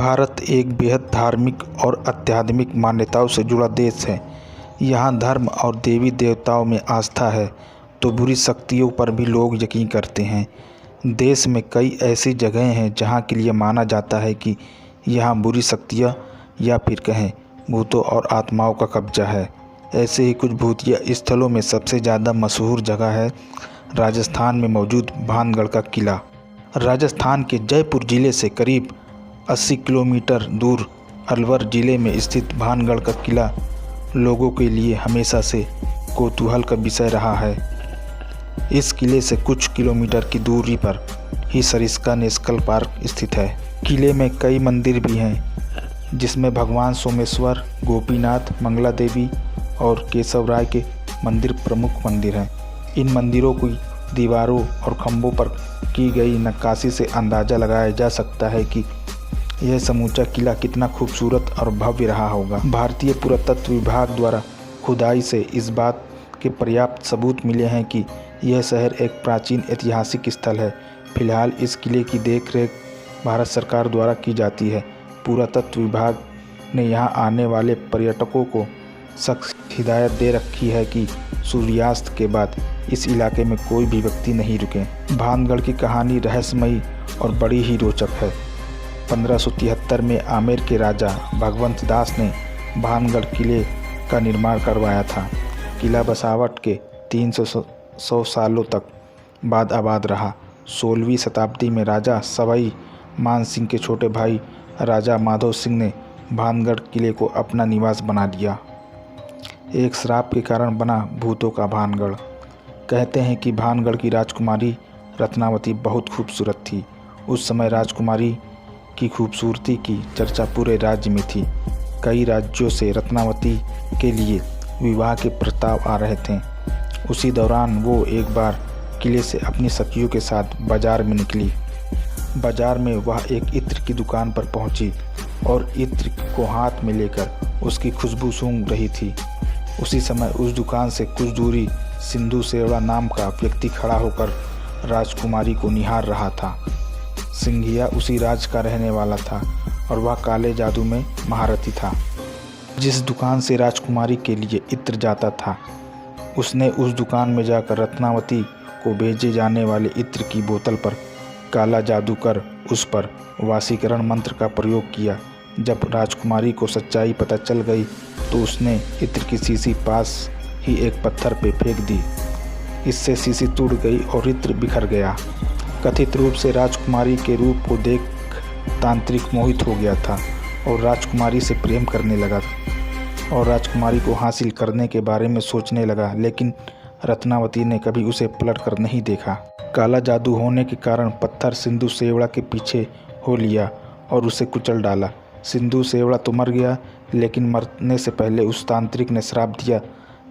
भारत एक बेहद धार्मिक और आध्यात्मिक मान्यताओं से जुड़ा देश है। यहाँ धर्म और देवी देवताओं में आस्था है तो बुरी शक्तियों पर भी लोग यकीन करते हैं। देश में कई ऐसी जगहें हैं जहाँ के लिए माना जाता है कि यहाँ बुरी शक्तियाँ या फिर कहें भूतों और आत्माओं का कब्जा है। ऐसे ही कुछ भूतिया स्थलों में सबसे ज़्यादा मशहूर जगह है राजस्थान में मौजूद भानगढ़ का किला। राजस्थान के जयपुर ज़िले से करीब 80 किलोमीटर दूर अलवर ज़िले में स्थित भानगढ़ का किला लोगों के लिए हमेशा से कौतूहल का विषय रहा है। इस किले से कुछ किलोमीटर की दूरी पर ही सरिस्का नेशनल पार्क स्थित है। किले में कई मंदिर भी हैं जिसमें भगवान सोमेश्वर, गोपीनाथ, मंगला देवी और केशव राय के मंदिर प्रमुख मंदिर हैं। इन मंदिरों की दीवारों और खंभों पर की गई नक्काशी से अंदाज़ा लगाया जा सकता है कि यह समूचा किला कितना खूबसूरत और भव्य रहा होगा। भारतीय पुरातत्व विभाग द्वारा खुदाई से इस बात के पर्याप्त सबूत मिले हैं कि यह शहर एक प्राचीन ऐतिहासिक स्थल है। फिलहाल इस किले की देखरेख भारत सरकार द्वारा की जाती है। पुरातत्व विभाग ने यहाँ आने वाले पर्यटकों को सख्त हिदायत दे रखी है कि सूर्यास्त के बाद इस इलाके में कोई भी व्यक्ति नहीं रुके। भानगढ़ की कहानी रहस्यमयी और बड़ी ही रोचक है। 1573 में आमेर के राजा भगवंत दास ने भानगढ़ किले का निर्माण करवाया था। किला बसावट के 300 सालों तक बाद आबाद रहा। 16वीं शताब्दी में राजा सवाई मान सिंह के छोटे भाई राजा माधव सिंह ने भानगढ़ किले को अपना निवास बना लिया। एक श्राप के कारण बना भूतों का भानगढ़। कहते हैं कि भानगढ़ की राजकुमारी रत्नावती बहुत खूबसूरत थी। उस समय राजकुमारी की खूबसूरती की चर्चा पूरे राज्य में थी। कई राज्यों से रत्नावती के लिए विवाह के प्रस्ताव आ रहे थे। उसी दौरान वो एक बार किले से अपनी सखियों के साथ बाजार में निकली। बाजार में वह एक इत्र की दुकान पर पहुंची और इत्र को हाथ में लेकर उसकी खुशबू सूंघ रही थी। उसी समय उस दुकान से कुछ दूरी सिंधु सेवड़ा नाम का व्यक्ति खड़ा होकर राजकुमारी को निहार रहा था। सिंघिया उसी राज्य का रहने वाला था और वह काले जादू में महारथी था। जिस दुकान से राजकुमारी के लिए इत्र जाता था उसने उस दुकान में जाकर रत्नावती को भेजे जाने वाले इत्र की बोतल पर काला जादू कर उस पर वाशीकरण मंत्र का प्रयोग किया। जब राजकुमारी को सच्चाई पता चल गई तो उसने इत्र की शीशी पास ही एक पत्थर पे फेंक दी। इससे शीशी टूट गई और इत्र बिखर गया। कथित रूप से राजकुमारी के रूप को देख तांत्रिक मोहित हो गया था और राजकुमारी से प्रेम करने लगा और राजकुमारी को हासिल करने के बारे में सोचने लगा, लेकिन रत्नावती ने कभी उसे पलट कर नहीं देखा। काला जादू होने के कारण पत्थर सिंधु सेवड़ा के पीछे हो लिया और उसे कुचल डाला। सिंधु सेवड़ा तो मर गया, लेकिन मरने से पहले उस तांत्रिक ने श्राप दिया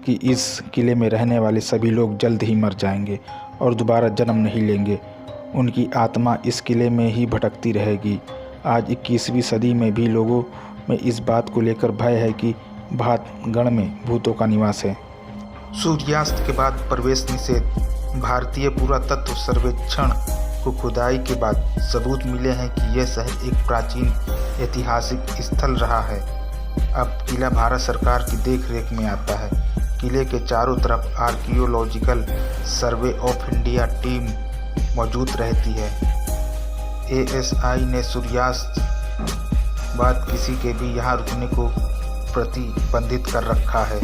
कि इस किले में रहने वाले सभी लोग जल्द ही मर जाएंगे और दोबारा जन्म नहीं लेंगे। उनकी आत्मा इस किले में ही भटकती रहेगी। आज 21वीं सदी में भी लोगों में इस बात को लेकर भय है कि भानगढ़ में भूतों का निवास है। सूर्यास्त के बाद प्रवेश निषेध। भारतीय पुरातत्व सर्वेक्षण को खुदाई के बाद सबूत मिले हैं कि यह शहर एक प्राचीन ऐतिहासिक स्थल रहा है। अब किला भारत सरकार की देखरेख में आता है। किले के चारों तरफ archaeological survey of India team मौजूद रहती है। ASI ने सूर्यास्त बाद किसी के भी यहाँ रुकने को प्रतिबंधित कर रखा है।